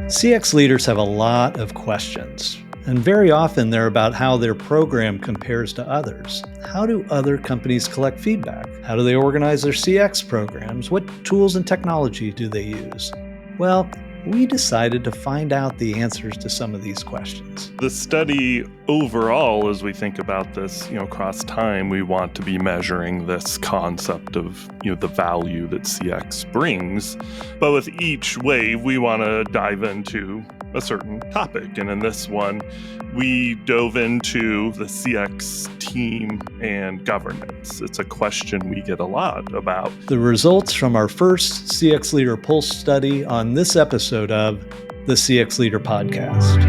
CX leaders have a lot of questions, and very often they're about how their program compares to others. How do other companies collect feedback? How do they organize their CX programs? What tools and technology do they use? Well, we decided to find out the answers to some of these questions. The study overall, as we think about this, across time, we want to be measuring this concept of, the value that CX brings. But with each wave, we want to dive into a certain topic. And in this one, we dove into the CX team and governance. It's a question we get a lot about. The results from our first CX Leader Pulse study on this episode of the CX Leader Podcast.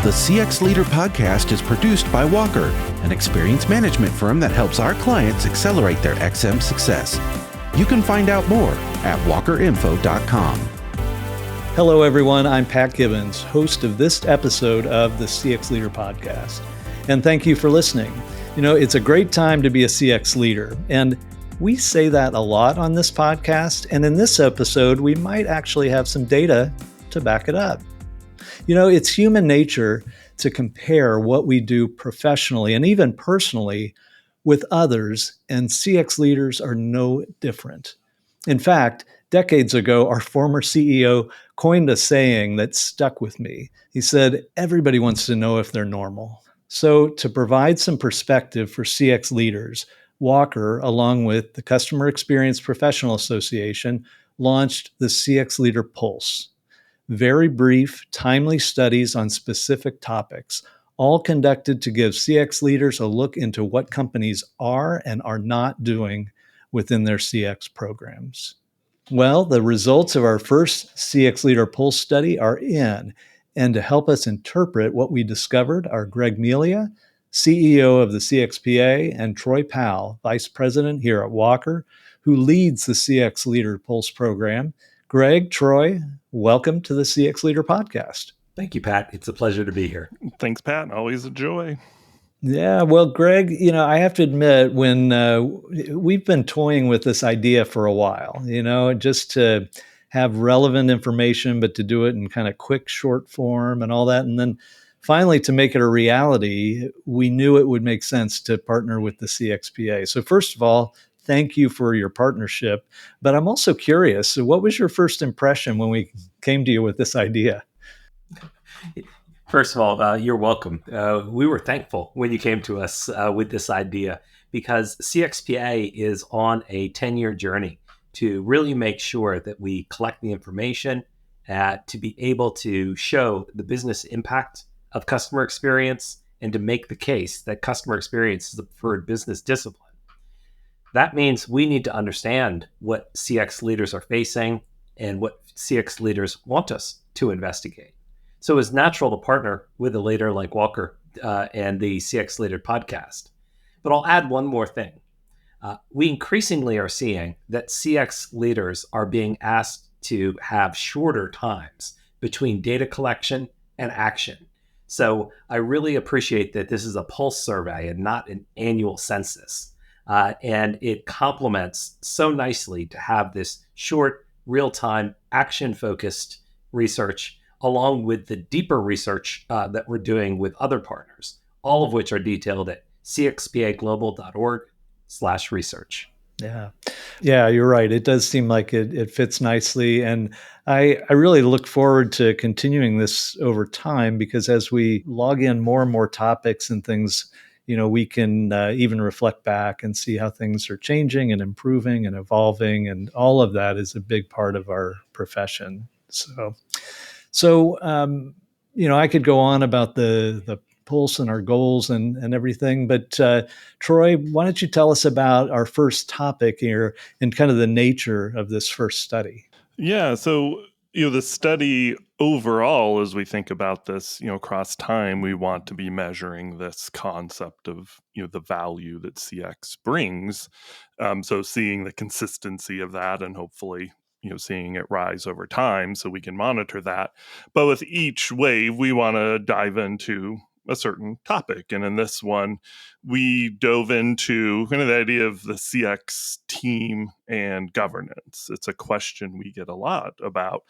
The CX Leader Podcast is produced by Walker, an experience management firm that helps our clients accelerate their XM success. You can find out more at walkerinfo.com. Hello, everyone. I'm Pat Gibbons, host of this episode of the CX Leader Podcast. And thank you for listening. It's a great time to be a CX leader. And we say that a lot on this podcast. And in this episode, we might actually have some data to back it up. It's human nature to compare what we do professionally and even personally with others, and CX leaders are no different. In fact, decades ago, our former CEO coined a saying that stuck with me. He said, "Everybody wants to know if they're normal." So to provide some perspective for CX leaders, Walker, along with the Customer Experience Professional Association, launched the CX Leader Pulse. Very brief, timely studies on specific topics, all conducted to give CX leaders a look into what companies are and are not doing within their CX programs. Well, the results of our first CX Leader Pulse study are in, and to help us interpret what we discovered are Greg Melia, CEO of the CXPA, and Troy Powell, Vice President here at Walker, who leads the CX Leader Pulse program. Greg, Troy, welcome to the CX Leader Podcast. Thank you, Pat. It's a pleasure to be here. Thanks, Pat. Always a joy. Yeah, well, Greg, I have to admit, when we've been toying with this idea for a while, just to have relevant information, but to do it in kind of quick, short form and all that. And then finally, to make it a reality, we knew it would make sense to partner with the CXPA. So first of all, thank you for your partnership. But I'm also curious, so what was your first impression when we came to you with this idea? First of all, you're welcome. We were thankful when you came to us with this idea, because CXPA is on a 10-year journey to really make sure that we collect the information to be able to show the business impact of customer experience and to make the case that customer experience is the preferred business discipline. That means we need to understand what CX leaders are facing and what CX leaders want us to investigate. So it's natural to partner with a leader like Walker and the CX Leader Podcast. But I'll add one more thing. We increasingly are seeing that CX leaders are being asked to have shorter times between data collection and action. So I really appreciate that this is a pulse survey and not an annual census. And it complements so nicely to have this short, real-time, action-focused research along with the deeper research that we're doing with other partners, all of which are detailed at cxpaglobal.org/research. Yeah, you're right. It does seem like it fits nicely. And I really look forward to continuing this over time, because as we log in more and more topics and things, we can even reflect back and see how things are changing and improving and evolving. And all of that is a big part of our profession. So I could go on about the pulse and our goals and everything, but Troy, why don't you tell us about our first topic here and kind of the nature of this first study? Yeah, so the study overall, as we think about this, across time, we want to be measuring this concept of, the value that CX brings. So seeing the consistency of that and hopefully, seeing it rise over time so we can monitor that. But with each wave, we want to dive into a certain topic. And in this one, we dove into kind of the idea of the CX team and governance. It's a question we get a lot about,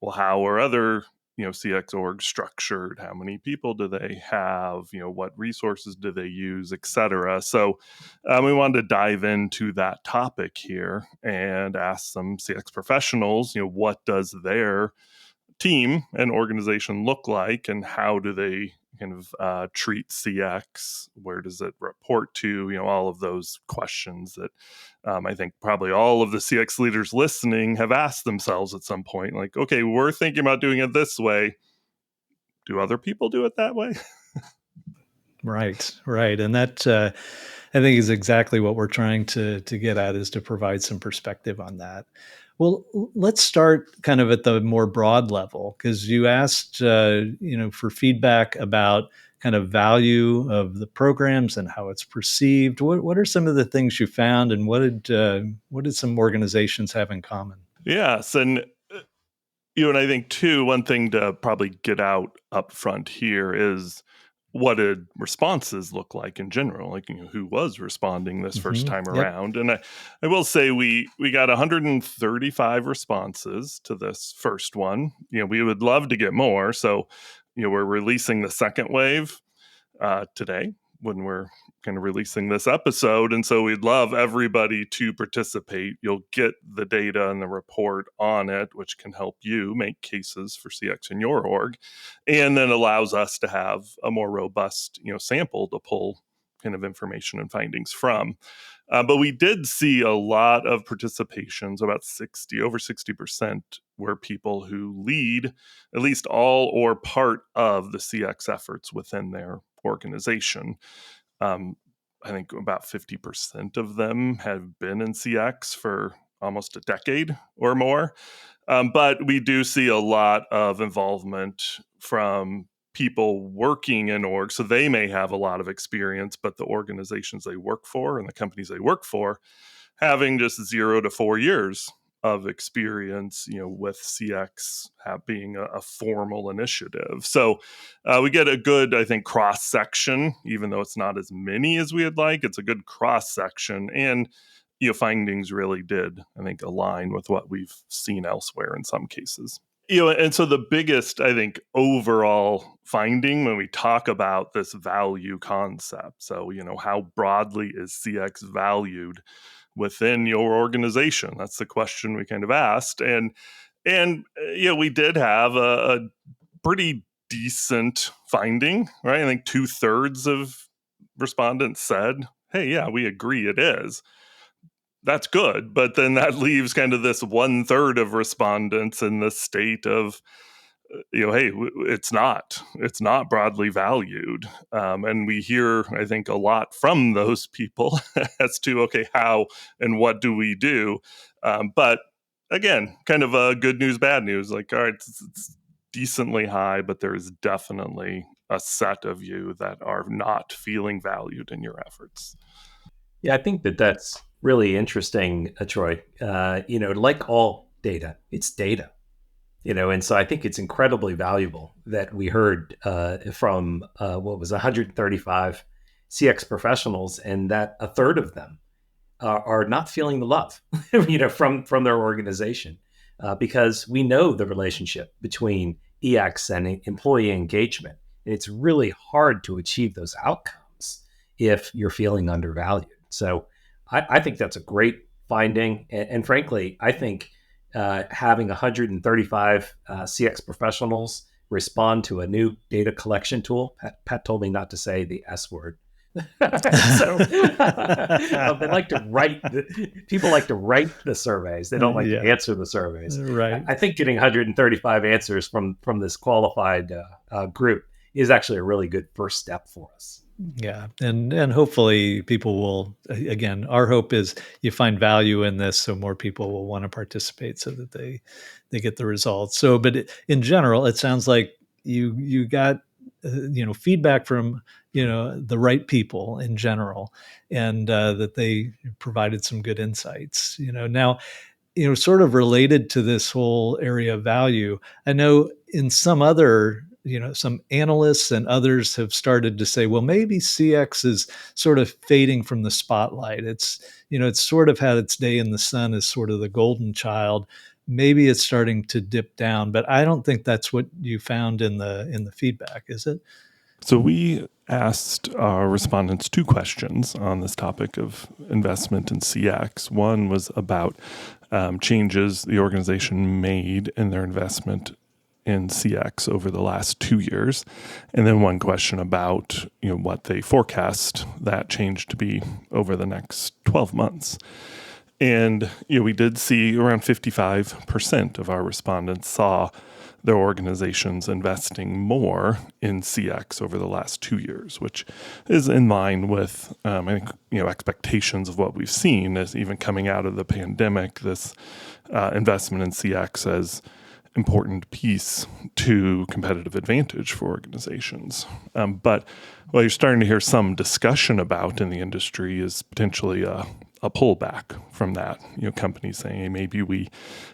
well, how are other CX orgs structured? How many people do they have? What resources do they use, et cetera? So we wanted to dive into that topic here and ask some CX professionals, what does their team and organization look like, and how do they kind of treat CX? Where does it report to? All of those questions that I think probably all of the CX leaders listening have asked themselves at some point. Like, okay, we're thinking about doing it this way. Do other people do it that way? Right. And that I think is exactly what we're trying to get at, is to provide some perspective on that. Well, let's start kind of at the more broad level, because you asked, for feedback about kind of value of the programs and how it's perceived. What are some of the things you found, and what did some organizations have in common? Yes, and and I think too, one thing to probably get out up front here is, what did responses look like in general? Like, who was responding this first time around? And I will say we got 135 responses to this first one. We would love to get more. So, we're releasing the second wave today when we're kind of releasing this episode. And so we'd love everybody to participate. You'll get the data and the report on it, which can help you make cases for CX in your org, and then allows us to have a more robust, sample to pull kind of information and findings from. But we did see a lot of participations, about over 60% were people who lead at least all or part of the CX efforts within their organization. I think about 50% of them have been in CX for almost a decade or more. But we do see a lot of involvement from people working in orgs. So they may have a lot of experience, but the organizations they work for and the companies they work for having just 0 to 4 years of experience, with CX being a formal initiative. So we get a good, I think, cross section, even though it's not as many as we would like. It's a good cross section, and findings really did, I think, align with what we've seen elsewhere in some cases. And so the biggest, I think, overall finding when we talk about this value concept, so, how broadly is CX valued within your organization? That's the question we kind of asked. And we did have a pretty decent finding, right? I think 2/3 of respondents said, hey, yeah, we agree it is. That's good. But then that leaves kind of this 1/3 of respondents in the state of, hey, it's not broadly valued. And we hear, I think, a lot from those people as to, okay, how and what do we do? But again, kind of a good news, bad news. Like, all right, it's decently high, but there is definitely a set of you that are not feeling valued in your efforts. Yeah, I think that's really interesting, Troy. Like all data, it's data. And so I think it's incredibly valuable that we heard from 135 CX professionals, and that a third of them are not feeling the love, from their organization, because we know the relationship between EX and employee engagement. And it's really hard to achieve those outcomes if you're feeling undervalued. So I think that's a great finding, and frankly, I think having 135 CX professionals respond to a new data collection tool. Pat told me not to say the S word. So they like to write. People like to write the surveys. They don't like to answer the surveys. Right. I think getting 135 answers from this qualified group is actually a really good first step for us. Yeah. And hopefully people will, again, our hope is you find value in this, so more people will want to participate so that they get the results. So, but in general, it sounds like you got, feedback from, the right people in general, and that they provided some good insights, now, sort of related to this whole area of value. I know in some other some analysts and others have started to say, well, maybe CX is sort of fading from the spotlight. It's sort of had its day in the sun as sort of the golden child. Maybe it's starting to dip down, but I don't think that's what you found in the feedback, is it? So we asked our respondents 2 questions on this topic of investment in CX. One was about changes the organization made in their investment in CX over the last 2 years, and then one question about what they forecast that change to be over the next 12 months. And we did see around 55% of our respondents saw their organizations investing more in CX over the last 2 years, which is in line with, I think, expectations of what we've seen as even coming out of the pandemic, this investment in CX as important piece to competitive advantage for organizations. But what you're starting to hear some discussion about in the industry is potentially a pullback from that. Companies saying, hey, maybe we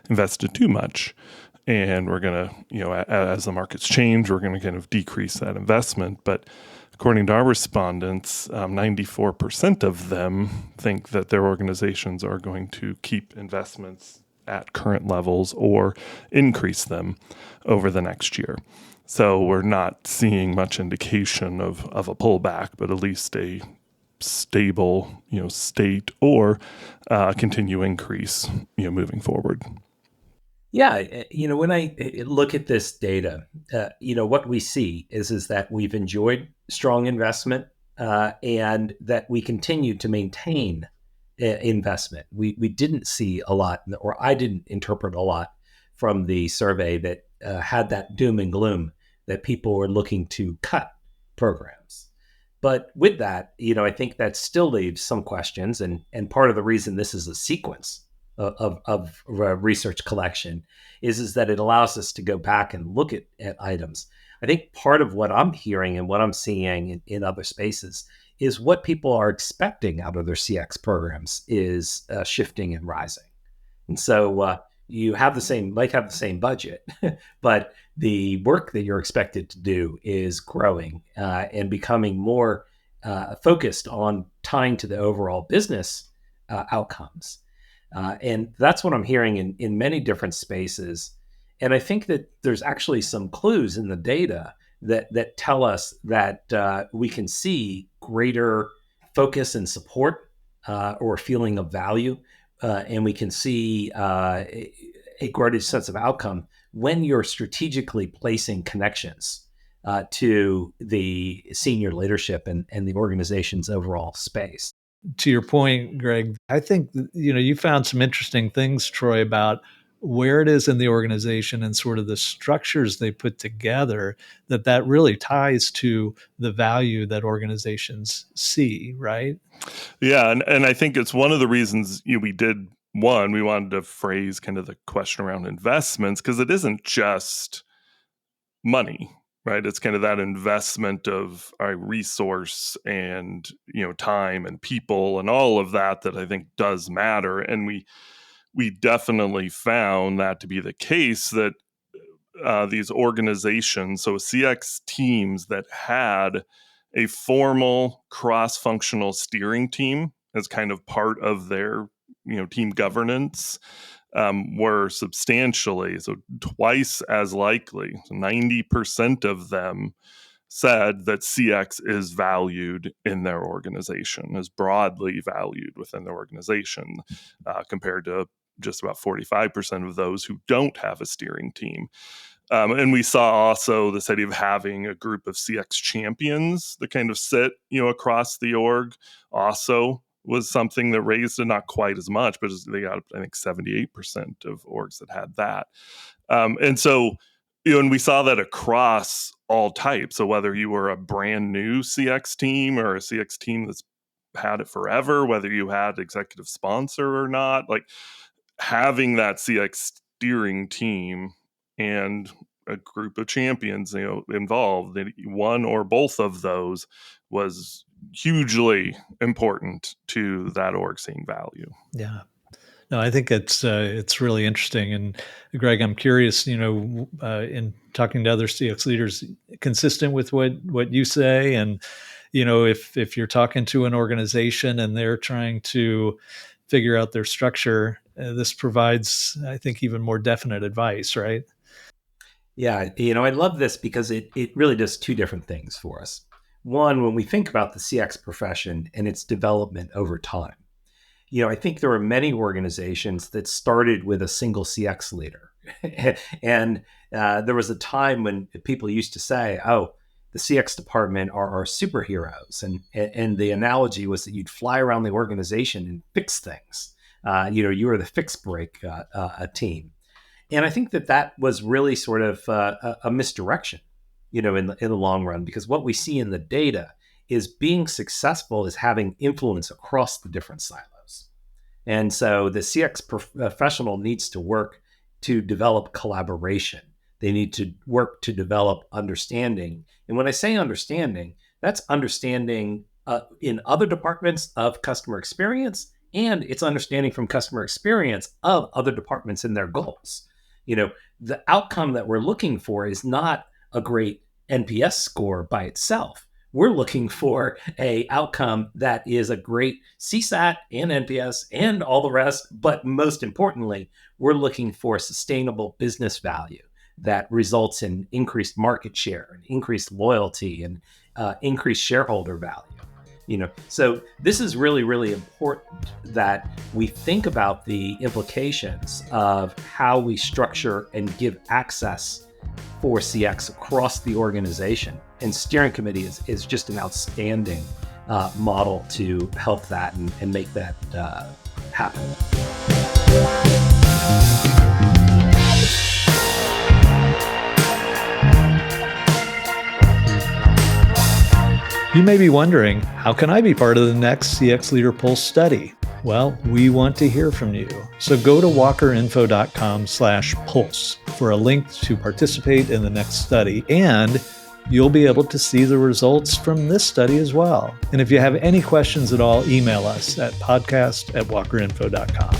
invested too much, and we're going to, as the markets change, we're going to kind of decrease that investment. But according to our respondents, 94% of them think that their organizations are going to keep investments at current levels or increase them over the next year. So we're not seeing much indication of a pullback, but at least a stable, state or continue increase, moving forward. Yeah, when I look at this data, what we see is that we've enjoyed strong investment and that we continue to maintain investment. We didn't see a lot, or I didn't interpret a lot from the survey that had that doom and gloom that people were looking to cut programs. But with that, I think that still leaves some questions, and part of the reason this is a sequence of research collection is that it allows us to go back and look at items. I think part of what I'm hearing and what I'm seeing in other spaces is what people are expecting out of their CX programs is shifting and rising. And so you might have the same budget, but the work that you're expected to do is growing and becoming more focused on tying to the overall business outcomes. And that's what I'm hearing in many different spaces. And I think that there's actually some clues in the data that tell us that we can see greater focus and support or feeling of value. And we can see a greater sense of outcome when you're strategically placing connections to the senior leadership and the organization's overall space. To your point, Greg, I think, you found some interesting things, Troy, about where it is in the organization and sort of the structures they put together that really ties to the value that organizations see, right? Yeah, and I think it's one of the reasons we wanted to phrase kind of the question around investments, because it isn't just money, right? It's kind of that investment of our resource and, time and people and all of that I think does matter. And we definitely found that to be the case, that these organizations, so CX teams that had a formal cross-functional steering team as kind of part of their, team governance, were substantially, so twice as likely, so 90% of them said that CX is valued in their organization, is broadly valued within their organization, compared to just about 45% of those who don't have a steering team. And we saw also this idea of having a group of CX champions that kind of sit, across the org also was something that raised it, not quite as much, but they got, I think, 78% of orgs that had that. And so, and we saw that across all types. So whether you were a brand new CX team or a CX team that's had it forever, whether you had executive sponsor or not, like having that CX steering team and a group of champions, involved, one or both of those was hugely important to that org seeing value. Yeah. No, I think it's really interesting. And Greg, I'm curious, in talking to other CX leaders, consistent with what you say, and if you're talking to an organization and they're trying to figure out their structure, this provides, I think, even more definite advice, right? Yeah, I love this because it really does two different things for us. One, when we think about the CX profession and its development over time, I think there are many organizations that started with a single CX leader. And there was a time when people used to say, oh, the CX department are our superheroes. And the analogy was that you'd fly around the organization and fix things. You were the fix break team. And I think that was really sort of a misdirection, in the long run, because what we see in the data is being successful is having influence across the different silos. And so the CX professional needs to work to develop collaboration. They need to work to develop understanding. And when I say understanding, that's understanding in other departments of customer experience, and it's understanding from customer experience of other departments and their goals. The outcome that we're looking for is not a great NPS score by itself. We're looking for a outcome that is a great CSAT and NPS and all the rest. But most importantly, we're looking for sustainable business value that results in increased market share and increased loyalty and increased shareholder value. So this is really, really important that we think about the implications of how we structure and give access for CX across the organization. And steering committee is just an outstanding model to help that and make that happen. You may be wondering, how can I be part of the next CX Leader Pulse study? Well, we want to hear from you. So go to walkerinfo.com/pulse for a link to participate in the next study, and you'll be able to see the results from this study as well. And if you have any questions at all, email us at podcast@walkerinfo.com.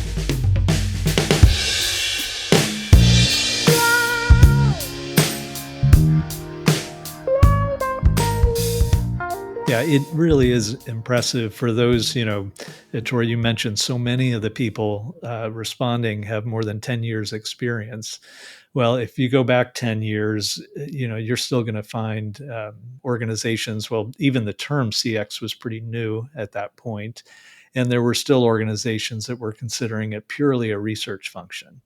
Yeah, it really is impressive for those, Troy, you mentioned so many of the people responding have more than 10 years experience. Well, if you go back 10 years, you're still going to find organizations, well, even the term CX was pretty new at that point, and there were still organizations that were considering it purely a research function.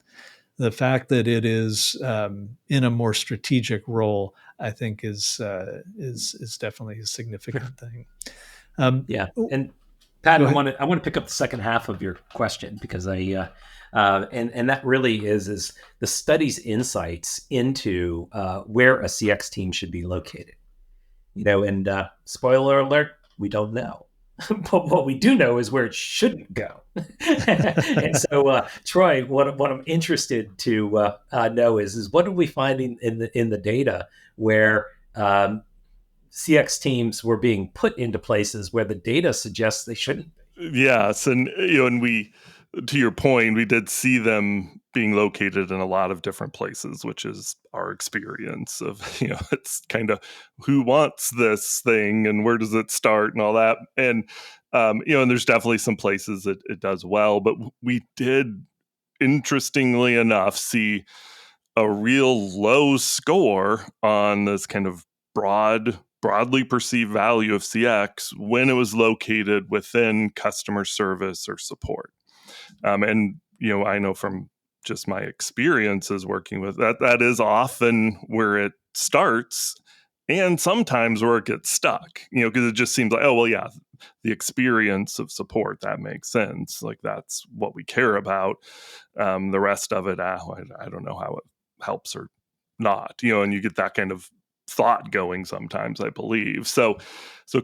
The fact that it is in a more strategic role, I think, is definitely a significant thing. Yeah, and Pat, I want to pick up the second half of your question because and that really is the study's insights into where a CX team should be located. And spoiler alert, we don't know. But what we do know is where it shouldn't go. And so, Troy, what I'm interested to know is what are we finding in the data where CX teams were being put into places where the data suggests they shouldn't be? Yes, and we, to your point, we did see them being located in a lot of different places, which is our experience of, it's kind of who wants this thing and where does it start and all that. And, and there's definitely some places that it does well, but we did, interestingly enough, see a real low score on this kind of broadly perceived value of CX when it was located within customer service or support. And, I know from just my experiences working with that is often where it starts and sometimes where it gets stuck, because it just seems like, oh, well, yeah, the experience of support, that makes sense. Like that's what we care about. The rest of it, I don't know how it helps or not, and you get that kind of thought going sometimes, I believe. So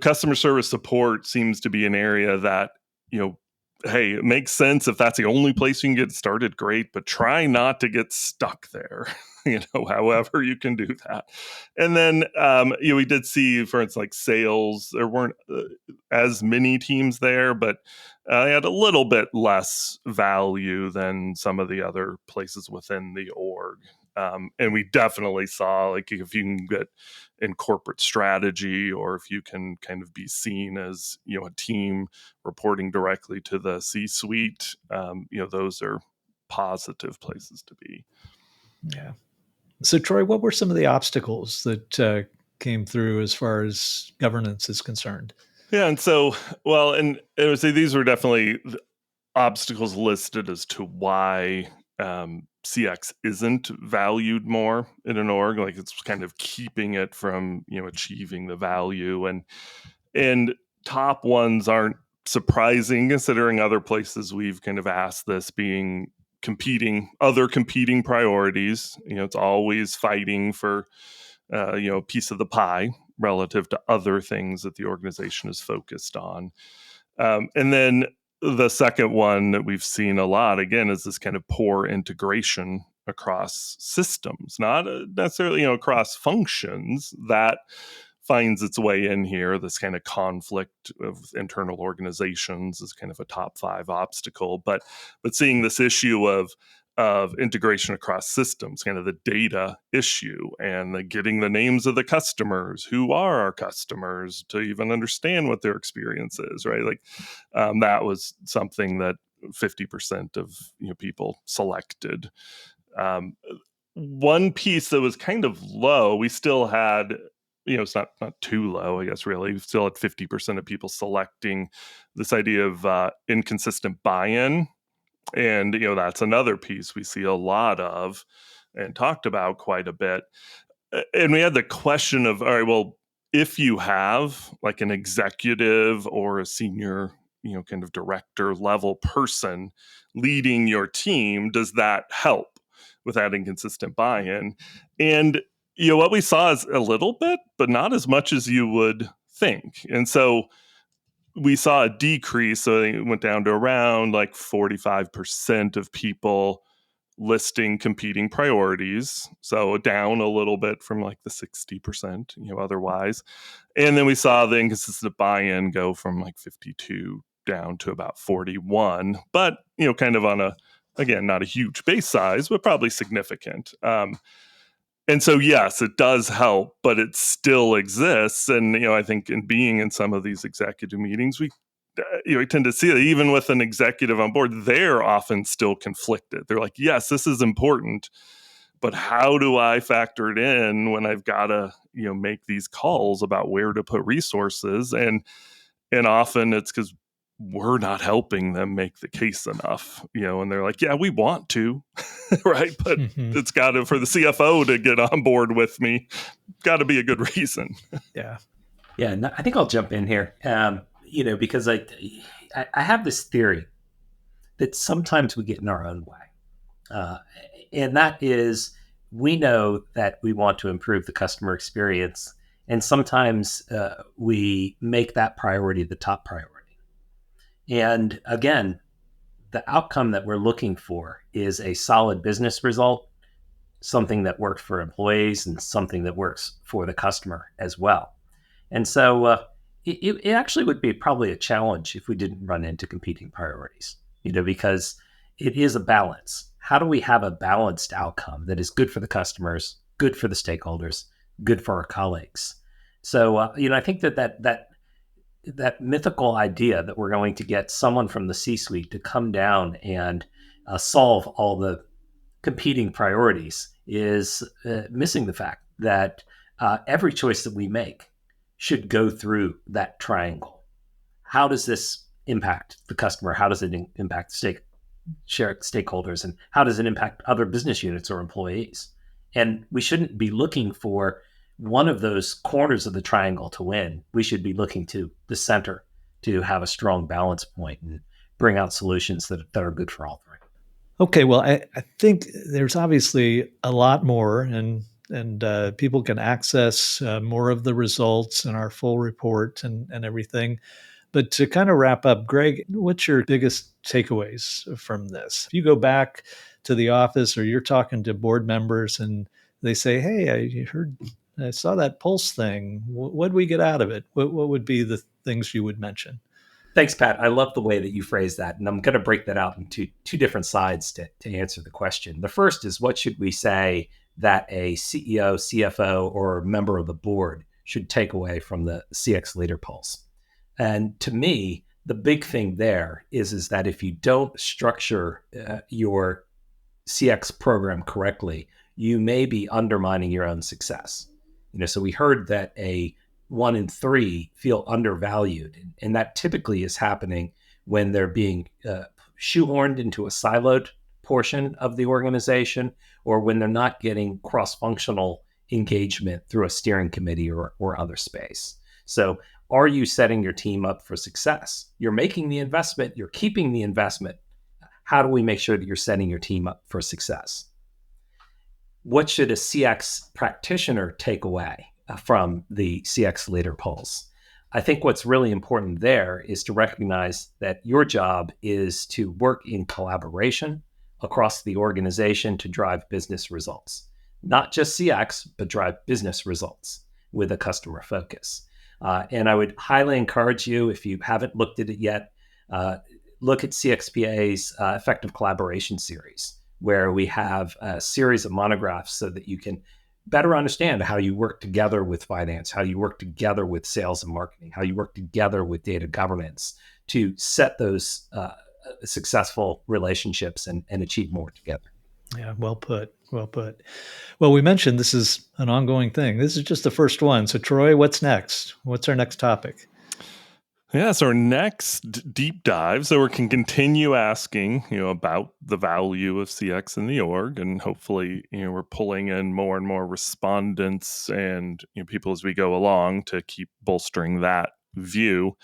customer service support seems to be an area that, hey, it makes sense if that's the only place you can get started, great, but try not to get stuck there, however you can do that. And then, we did see, for instance, like sales, there weren't as many teams there, but they had a little bit less value than some of the other places within the org. And we definitely saw, like, if you can get in corporate strategy, or if you can kind of be seen as, a team reporting directly to the C-suite, those are positive places to be. Yeah. So, Troy, what were some of the obstacles that came through as far as governance is concerned? Yeah, and so, well, and I would say these were definitely the obstacles listed as to why CX isn't valued more in an org. Like, it's kind of keeping it from achieving the value, and top ones aren't surprising considering other places we've kind of asked this, being other competing priorities. It's always fighting for a piece of the pie relative to other things that the organization is focused on. And then the second one that we've seen a lot, again, is this kind of poor integration across systems, not necessarily across functions. That finds its way in here. This kind of conflict of internal organizations is kind of a top 5 obstacle, but seeing this issue of integration across systems, kind of the data issue, and the getting the names of the customers, who are our customers, to even understand what their experience is, right? Like, that was something that 50% of people selected. One piece that was kind of low, we still had, it's not too low, I guess, really. We still had 50% of people selecting this idea of inconsistent buy-in. And, that's another piece we see a lot of and talked about quite a bit. And we had the question of, all right, well, if you have like an executive or a senior, kind of director level person leading your team, does that help with that inconsistent buy-in? And, what we saw is a little bit, but not as much as you would think. And so we saw a decrease. So it went down to around like 45% of people listing competing priorities. So down a little bit from like the 60%, otherwise. And then we saw the inconsistent buy-in go from like 52 down to about 41, but, kind of on again, not a huge base size, but probably significant. And so, yes, it does help, but it still exists. And, I think in being in some of these executive meetings, we tend to see that even with an executive on board, they're often still conflicted. They're like, yes, this is important, but how do I factor it in when I've got to, make these calls about where to put resources? And often it's because we're not helping them make the case enough, and they're like, yeah, we want to, right? But it's got to, for the CFO to get on board with me, got to be a good reason. Yeah. Yeah. No, I think I'll jump in here, because I have this theory that sometimes we get in our own way. And that is, we know that we want to improve the customer experience. And sometimes we make that priority the top priority. And again, the outcome that we're looking for is a solid business result, something that works for employees and something that works for the customer as well. And so it actually would be probably a challenge if we didn't run into competing priorities, because it is a balance. How do we have a balanced outcome that is good for the customers, good for the stakeholders, good for our colleagues? So, I think that mythical idea that we're going to get someone from the C-suite to come down and solve all the competing priorities is missing the fact that every choice that we make should go through that triangle. How does this impact the customer? How does it impact stakeholders? And how does it impact other business units or employees? And we shouldn't be looking for one of those corners of the triangle to win. We should be looking to the center to have a strong balance point and bring out solutions that are good for all three. Okay, well, I think there's obviously a lot more, and people can access more of the results in our full report and everything. But to kind of wrap up, Greg, what's your biggest takeaways from this? If you go back to the office or you're talking to board members and they say, hey, I saw that pulse thing. What did we get out of it? What would be the things you would mention? Thanks, Pat. I love the way that you phrase that. And I'm going to break that out into two different sides to answer the question. The first is, what should we say that a CEO, CFO, or member of the board should take away from the CX Leader Pulse? And to me, the big thing there is that if you don't structure your CX program correctly, you may be undermining your own success. So we heard that 1 in 3 feel undervalued, and that typically is happening when they're being shoehorned into a siloed portion of the organization, or when they're not getting cross-functional engagement through a steering committee or other space. So are you setting your team up for success? You're making the investment, you're keeping the investment. How do we make sure that you're setting your team up for success? What should a CX practitioner take away from the CX Leader Pulse? I think what's really important there is to recognize that your job is to work in collaboration across the organization to drive business results. Not just CX, but drive business results with a customer focus. And I would highly encourage you, if you haven't looked at it yet, look at CXPA's Effective Collaboration Series, where we have a series of monographs so that you can better understand how you work together with finance, how you work together with sales and marketing, how you work together with data governance to set those successful relationships and achieve more together. Yeah, well put. Well put. Well, we mentioned this is an ongoing thing. This is just the first one. So, Troy, what's next? What's our next topic? Yeah, so our next deep dive, so we can continue asking, about the value of CX in the org, and hopefully, we're pulling in more and more respondents and people as we go along to keep bolstering that view.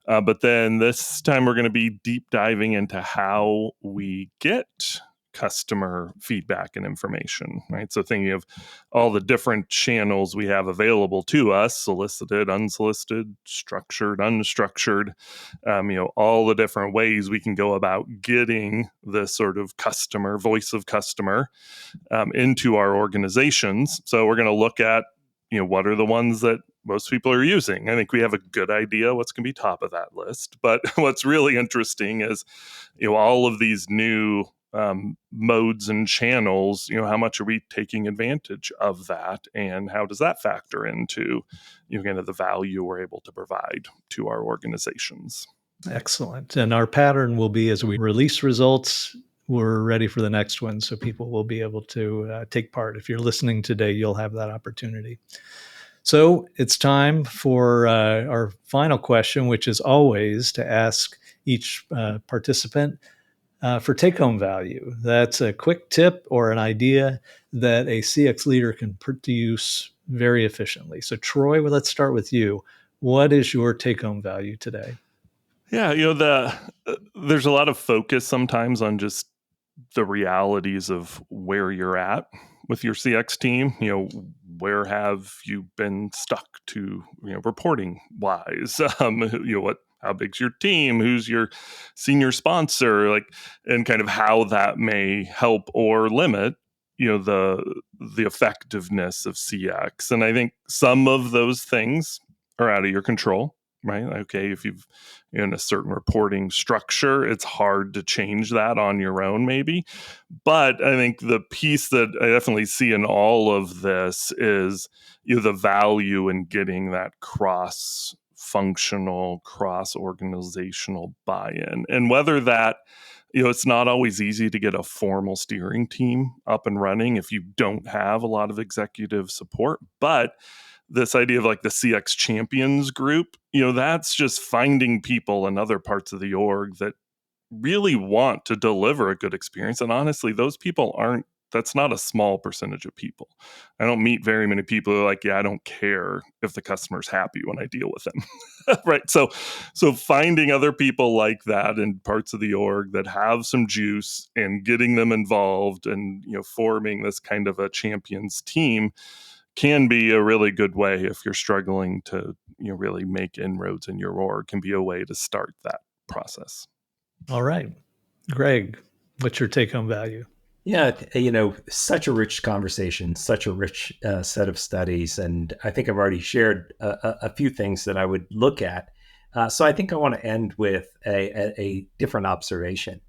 But then this time we're going to be deep diving into how we get customer feedback and information, right? So thinking of all the different channels we have available to us, solicited, unsolicited, structured, unstructured, all the different ways we can go about getting this sort of customer, voice of customer into our organizations. So we're going to look at, what are the ones that most people are using. I think we have a good idea what's going to be top of that list. But what's really interesting is, all of these new modes and channels, how much are we taking advantage of that, and how does that factor into kind of the value we're able to provide to our organizations? Excellent. And our pattern will be, as we release results, we're ready for the next one, so people will be able to take part. If you're listening today, you'll have that opportunity. So it's time for our final question, which is always to ask each participant for take-home value. That's a quick tip or an idea that a CX leader can put to use very efficiently. So Troy, let's start with you. What is your take-home value today? Yeah, there's a lot of focus sometimes on just the realities of where you're at with your CX team. Where have you been stuck to, reporting wise? How big's your team? Who's your senior sponsor? And kind of how that may help or limit, the effectiveness of CX. And I think some of those things are out of your control, right? Okay, if you've in a certain reporting structure, it's hard to change that on your own, maybe. But I think the piece that I definitely see in all of this is, the value in getting that cross-functional, cross-organizational buy-in. And whether that, it's not always easy to get a formal steering team up and running if you don't have a lot of executive support. But this idea of the CX champions group, that's just finding people in other parts of the org that really want to deliver a good experience. And honestly, those people that's not a small percentage of people. I don't meet very many people who are like, yeah, I don't care if the customer's happy when I deal with them. Right. So finding other people like that in parts of the org that have some juice and getting them involved and, forming this kind of a champions team can be a really good way if you're struggling to really make inroads in your org, can be a way to start that process. All right. Greg, what's your take-home value? Yeah, such a rich conversation, such a rich set of studies. And I think I've already shared a few things that I would look at. So I think I want to end with a different observation.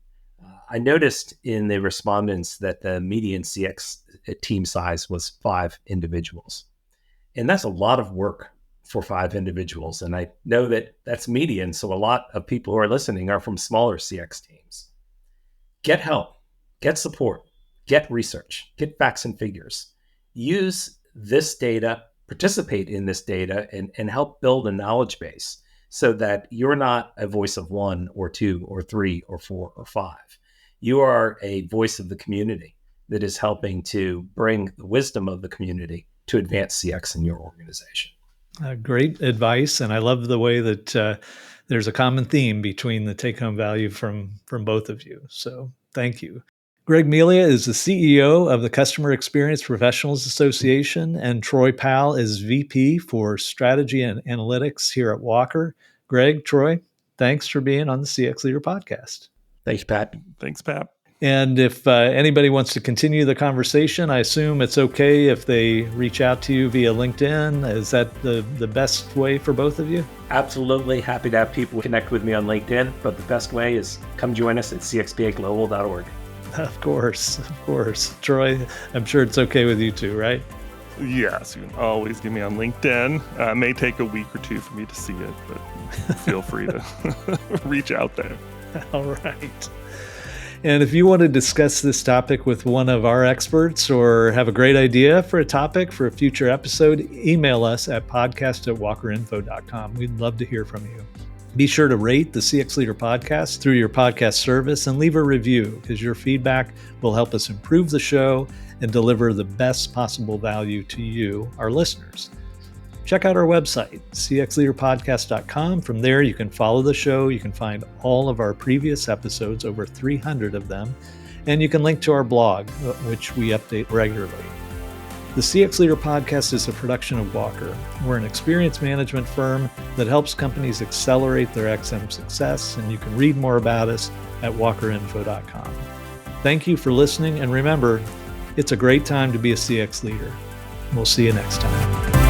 I noticed in the respondents that the median CX team size was 5 individuals. And that's a lot of work for 5 individuals. And I know that that's median. So a lot of people who are listening are from smaller CX teams. Get help. Get support, get research, get facts and figures. Use this data, participate in this data, and help build a knowledge base so that you're not a voice of 1 or 2 or 3 or 4 or 5. You are a voice of the community that is helping to bring the wisdom of the community to advance CX in your organization. Great advice. And I love the way that there's a common theme between the take-home value from both of you. So thank you. Greg Melia is the CEO of the Customer Experience Professionals Association, and Troy Powell is VP for Strategy and Analytics here at Walker. Greg, Troy, thanks for being on the CX Leader podcast. Thanks, Pat. Thanks, Pat. And if anybody wants to continue the conversation, I assume it's okay if they reach out to you via LinkedIn. Is that the best way for both of you? Absolutely. Happy to have people connect with me on LinkedIn, but the best way is come join us at cxpaglobal.org. Of course. Troy, I'm sure it's okay with you too, right? Yes, you can always get me on LinkedIn. It may take a week or 2 for me to see it, but feel free to reach out there. All right. And if you want to discuss this topic with one of our experts or have a great idea for a topic for a future episode, email us at podcast@walkerinfo.com. We'd love to hear from you. Be sure to rate the CX Leader podcast through your podcast service and leave a review, because your feedback will help us improve the show and deliver the best possible value to you, our listeners. Check out our website, cxleaderpodcast.com. From there, you can follow the show. You can find all of our previous episodes, over 300 of them, and you can link to our blog, which we update regularly. The CX Leader podcast is a production of Walker. We're an experience management firm that helps companies accelerate their XM success, and you can read more about us at walkerinfo.com. Thank you for listening, and remember, it's a great time to be a CX leader. We'll see you next time.